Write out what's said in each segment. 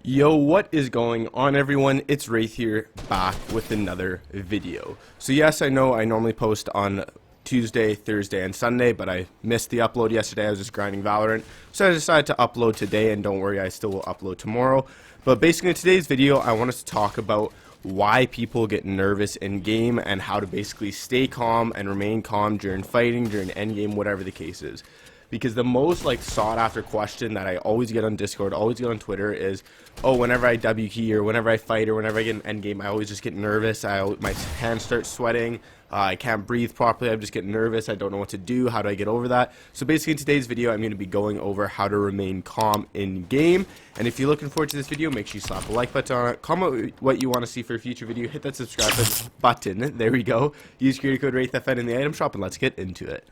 Yo, what is going on, everyone? It's Wraith here, back with another video. So yes, I know I normally post on Tuesday, Thursday, and Sunday, but I missed the upload yesterday. I was just grinding Valorant, so I decided to upload today, and don't worry, I still will upload tomorrow. But basically in today's video, I want us to talk about why people get nervous in game and how to basically stay calm and remain calm during fighting, during endgame, whatever the case is. Because the most sought after question that I always get on Discord, always get on Twitter is, oh, whenever I W key or whenever I fight or whenever I get an endgame, I always just get nervous. My hands start sweating. I can't breathe properly. I just get nervous. I don't know what to do. How do I get over that? So basically in today's video, I'm going to be going over how to remain calm in game. And if you're looking forward to this video, make sure you slap a like button on it. Comment what you want to see for a future video. Hit that subscribe button. There we go. Use creator code WraithFN in the item shop, and let's get into it.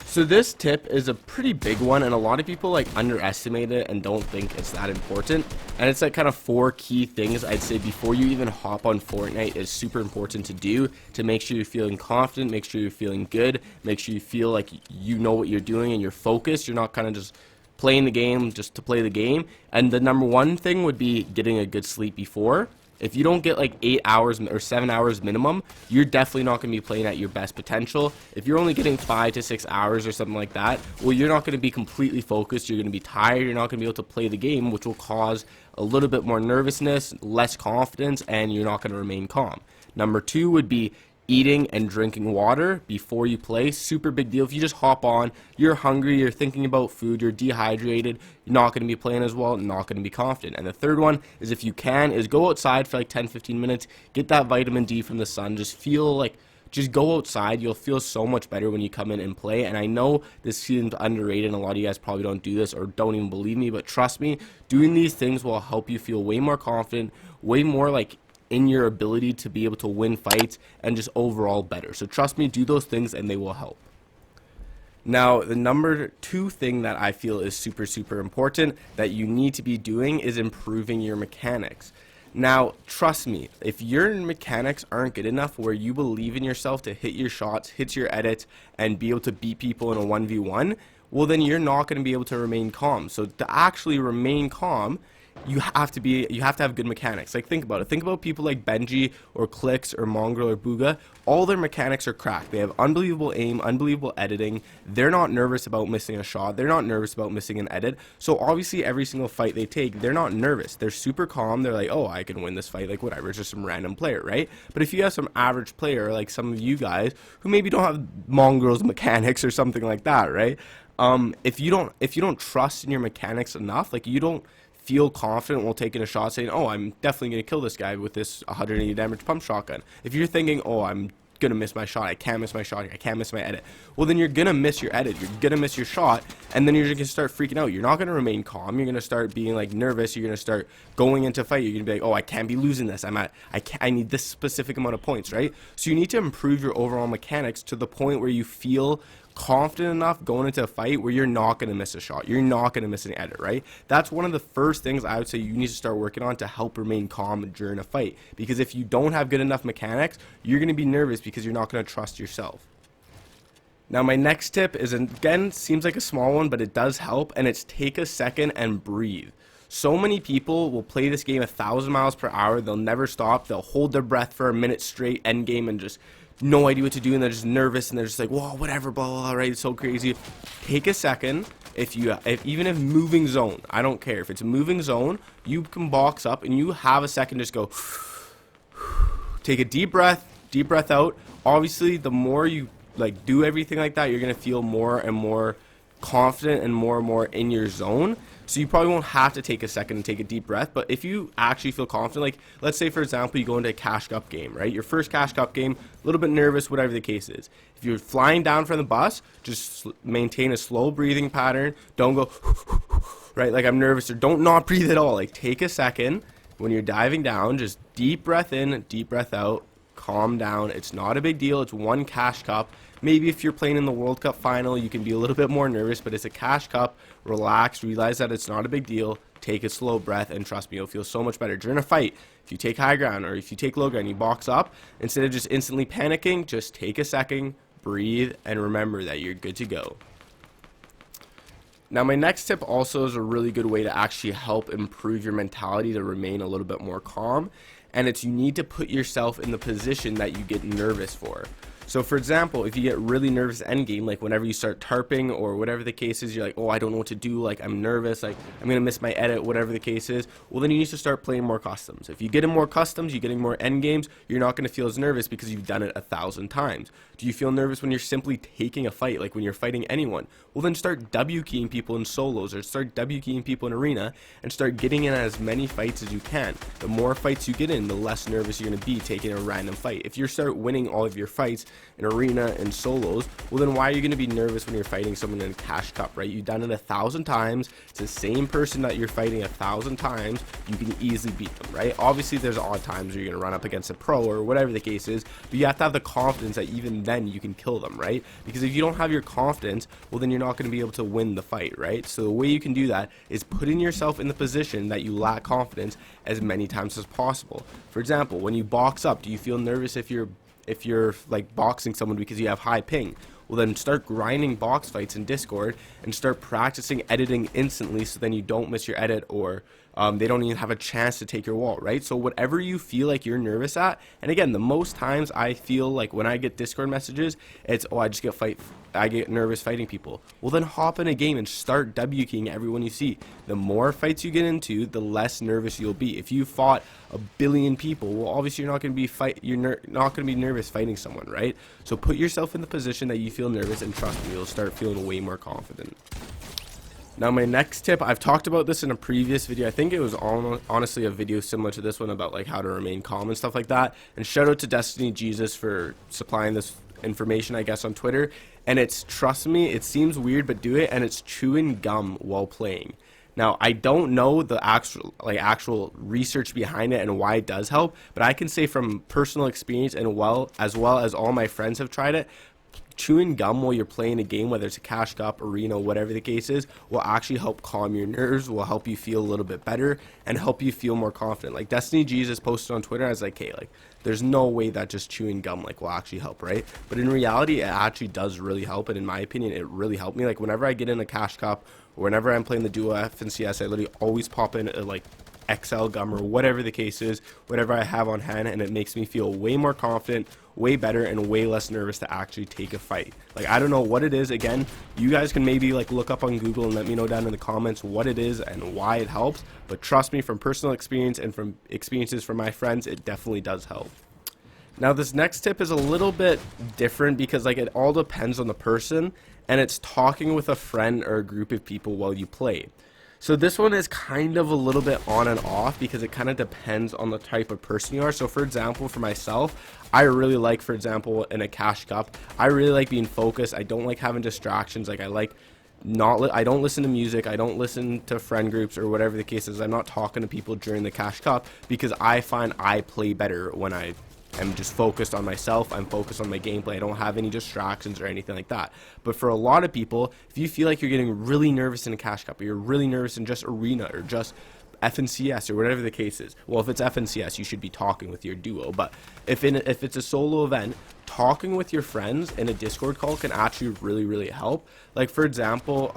So this tip is a pretty big one, and a lot of people underestimate it and don't think it's that important. And it's kind of 4 key things I'd say before you even hop on Fortnite is super important to do to make sure you're feeling confident, make sure you're feeling good, make sure you feel like you know what you're doing and you're focused. You're not kind of just playing the game just to play the game. And the number 1 thing would be getting a good sleep before. If you don't get 8 hours or 7 hours minimum, you're definitely not going to be playing at your best potential. If you're only getting 5 to 6 hours or something like that, well, you're not going to be completely focused. You're going to be tired. You're not going to be able to play the game, which will cause a little bit more nervousness, less confidence, and you're not going to remain calm. Number 2 would be eating and drinking water before you play. Super big deal. If you just hop on, you're hungry, you're thinking about food, you're dehydrated, you're not going to be playing as well, not going to be confident. And the third one is, if you can, is go outside for 10-15 minutes, get that vitamin D from the sun, just go outside. You'll feel so much better when you come in and play. And I know this seems underrated and a lot of you guys probably don't do this or don't even believe me, but trust me, doing these things will help you feel way more confident, way more in your ability to be able to win fights and just overall better. So trust me, do those things and they will help. Now, the number 2 thing that I feel is super important that you need to be doing is improving your mechanics. Now, trust me, if your mechanics aren't good enough where you believe in yourself to hit your shots, hit your edits, and be able to beat people in a 1v1, well, then you're not going to be able to remain calm. So to actually remain calm, you have to have good mechanics. Think about it. Think about people like Benji or Clicks or Mongrel or Booga. All their mechanics are cracked. They have unbelievable aim, unbelievable editing. They're not nervous about missing a shot. They're not nervous about missing an edit. So obviously every single fight they take, they're not nervous. They're super calm. They're like, oh, I can win this fight. Whatever, it's just some random player, right? But if you have some average player, like some of you guys who maybe don't have Mongrel's mechanics or something like that, right? If you don't trust in your mechanics enough, you don't feel confident while taking a shot saying, oh, I'm definitely going to kill this guy with this 180 damage pump shotgun. If you're thinking, oh, I'm going to miss my shot, I can't miss my shot, I can't miss my edit, well, then you're going to miss your edit, you're going to miss your shot, and then you're just going to start freaking out. You're not going to remain calm. You're going to start being nervous. You're going to start going into fight. You're going to be oh, I can't be losing this. I need this specific amount of points, right? So you need to improve your overall mechanics to the point where you feel confident enough going into a fight where you're not going to miss a shot, you're not going to miss an edit, right? That's one of the first things I would say you need to start working on to help remain calm during a fight, because if you don't have good enough mechanics, you're going to be nervous because you're not going to trust yourself. Now my next tip is, again, seems like a small one, but it does help, and it's take a second and breathe. So many people will play this game 1,000 miles per hour, they'll never stop, they'll hold their breath for a minute straight end game and just no idea what to do, and they're just nervous and they're just whoa, whatever, blah blah blah, right? It's so crazy. Take a second. Even if moving zone, I don't care if it's a moving zone, you can box up and you have a second, just go take a deep breath out. Obviously the more you do everything like that, you're gonna feel more and more confident and more in your zone. So you probably won't have to take a second and take a deep breath, but if you actually feel confident, let's say for example you go into a cash cup game, right? Your first cash cup game, a little bit nervous, whatever the case is. If you're flying down from the bus, just maintain a slow breathing pattern. Don't go right I'm nervous, or don't not breathe at all. Take a second when you're diving down, just deep breath in, deep breath out, calm down. It's not a big deal. It's one cash cup. Maybe if you're playing in the World Cup final, you can be a little bit more nervous, but it's a cash cup. Relax, realize that it's not a big deal. Take a slow breath, and trust me, you'll feel so much better. During a fight, if you take high ground or if you take low ground, you box up, instead of just instantly panicking, just take a second, breathe, and remember that you're good to go. Now, my next tip also is a really good way to actually help improve your mentality to remain a little bit more calm, and it's you need to put yourself in the position that you get nervous for. So for example, if you get really nervous endgame, like whenever you start tarping or whatever the case is, you're like, oh, I don't know what to do, like I'm nervous, like I'm gonna miss my edit, whatever the case is, well then you need to start playing more customs. If you get in more customs, you're getting more endgames, you're not gonna feel as nervous because you've done it 1,000 times. Do you feel nervous when you're simply taking a fight, like when you're fighting anyone? Well then start W keying people in solos, or start W keying people in arena, and start getting in as many fights as you can. The more fights you get in, the less nervous you're gonna be taking a random fight. If you start winning all of your fights in arena and solos, well then why are you going to be nervous when you're fighting someone in a cash cup, right? You've done it 1,000 times. It's the same person that you're fighting 1,000 times. You can easily beat them, right? Obviously there's odd times where you're going to run up against a pro or whatever the case is, but you have to have the confidence that even then you can kill them, right? Because if you don't have your confidence, well then you're not going to be able to win the fight, right? So the way you can do that is putting yourself in the position that you lack confidence as many times as possible. For example, when you box up, do you feel nervous if you're like boxing someone because you have high ping? Well then start grinding box fights in Discord and start practicing editing instantly, so then you don't miss your edit, or they don't even have a chance to take your wall, right? So whatever you feel like you're nervous at, and again, the most times I feel like when I get Discord messages, it's, oh, I get nervous fighting people. Well then hop in a game and start W keying everyone you see. The more fights you get into, the less nervous you'll be. If you fought 1 billion people, well obviously you're not going to be nervous fighting someone, right? So put yourself in the position that you feel nervous, and trust me, you'll start feeling way more confident. Now my next tip, I've talked about this in a previous video. I think it was honestly a video similar to this one about like how to remain calm and stuff like that. And shout out to Destiny Jesus for supplying this information, I guess, on Twitter. And it's, trust me, it seems weird, but do it. And it's chewing gum while playing. Now, I don't know the actual research behind it and why it does help, but I can say from personal experience, and as well as all my friends have tried it, chewing gum while you're playing a game, whether it's a cash cup, arena, whatever the case is, will actually help calm your nerves, will help you feel a little bit better, and help you feel more confident. Like Destiny Jesus posted on Twitter, I was like, hey, like there's no way that just chewing gum like will actually help, right? But in reality, it actually does really help, and in my opinion, it really helped me. Like whenever I get in a cash cup, or whenever I'm playing the duo F and CS, I literally always pop in a like XL gum or whatever the case is, whatever I have on hand, and it makes me feel way more confident, way better, and way less nervous to actually take a fight. Like I don't know what it is. Again, you guys can maybe like look up on Google and let me know down in the comments what it is and why it helps, but trust me, from personal experience and from experiences from my friends, it definitely does help. Now this next tip is a little bit different because like it all depends on the person, and it's talking with a friend or a group of people while you play. So this one is kind of a little bit on and off because it kind of depends on the type of person you are. So for example, for myself, I really like, for example, in a cash cup, I really like being focused. I don't like having distractions. Like I don't listen to music. I don't listen to friend groups or whatever the case is. I'm not talking to people during the cash cup because I find I play better when I'm just focused on myself. I'm focused on my gameplay. I don't have any distractions or anything like that. But for a lot of people, if you feel like you're getting really nervous in a cash cup, or you're really nervous in just arena or just FNCS or whatever the case is, well, if it's FNCS, you should be talking with your duo. But if it's a solo event, talking with your friends in a Discord call can actually really help. Like for example,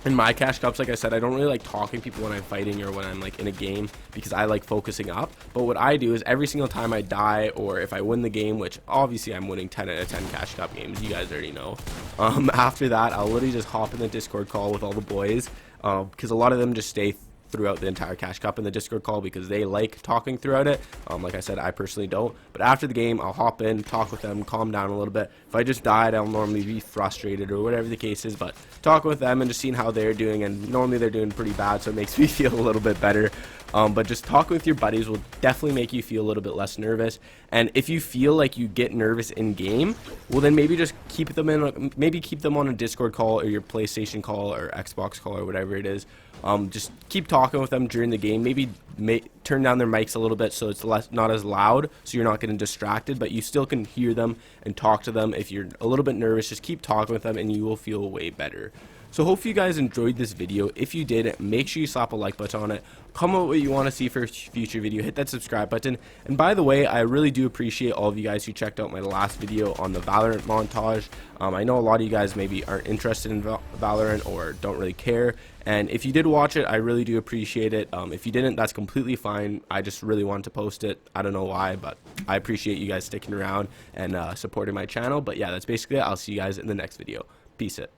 in my cash cups, like I said, I don't really like talking to people when I'm fighting or when I'm like in a game because I like focusing up. But what I do is every single time I die, or if I win the game, which obviously I'm winning 10 out of 10 cash cup games, you guys already know. After that, I'll literally just hop in the Discord call with all the boys because a lot of them just stay throughout the entire cash cup in the Discord call because they like talking throughout it. Like I said, I personally don't, but after the game I'll hop in, talk with them, calm down a little bit. If I just died, I'll normally be frustrated or whatever the case is, but talking with them and just seeing how they're doing, and normally they're doing pretty bad, so it makes me feel a little bit better. But just talking with your buddies will definitely make you feel a little bit less nervous. And if you feel like you get nervous in game, well then maybe just keep them on a Discord call or your PlayStation call or Xbox call or whatever it is. Just keep talking with them during the game. Maybe turn down their mics a little bit so it's not as loud, so you're not getting distracted, but you still can hear them and talk to them. If you're a little bit nervous, just keep talking with them and you will feel way better. So hopefully you guys enjoyed this video. If you did, make sure you slap a like button on it. Comment what you want to see for a future video. Hit that subscribe button. And by the way, I really do appreciate all of you guys who checked out my last video on the Valorant montage. I know a lot of you guys maybe aren't interested in Valorant or don't really care. And if you did watch it, I really do appreciate it. If you didn't, that's completely fine. I just really wanted to post it. I don't know why, but I appreciate you guys sticking around and supporting my channel. But yeah, that's basically it. I'll see you guys in the next video. Peace it.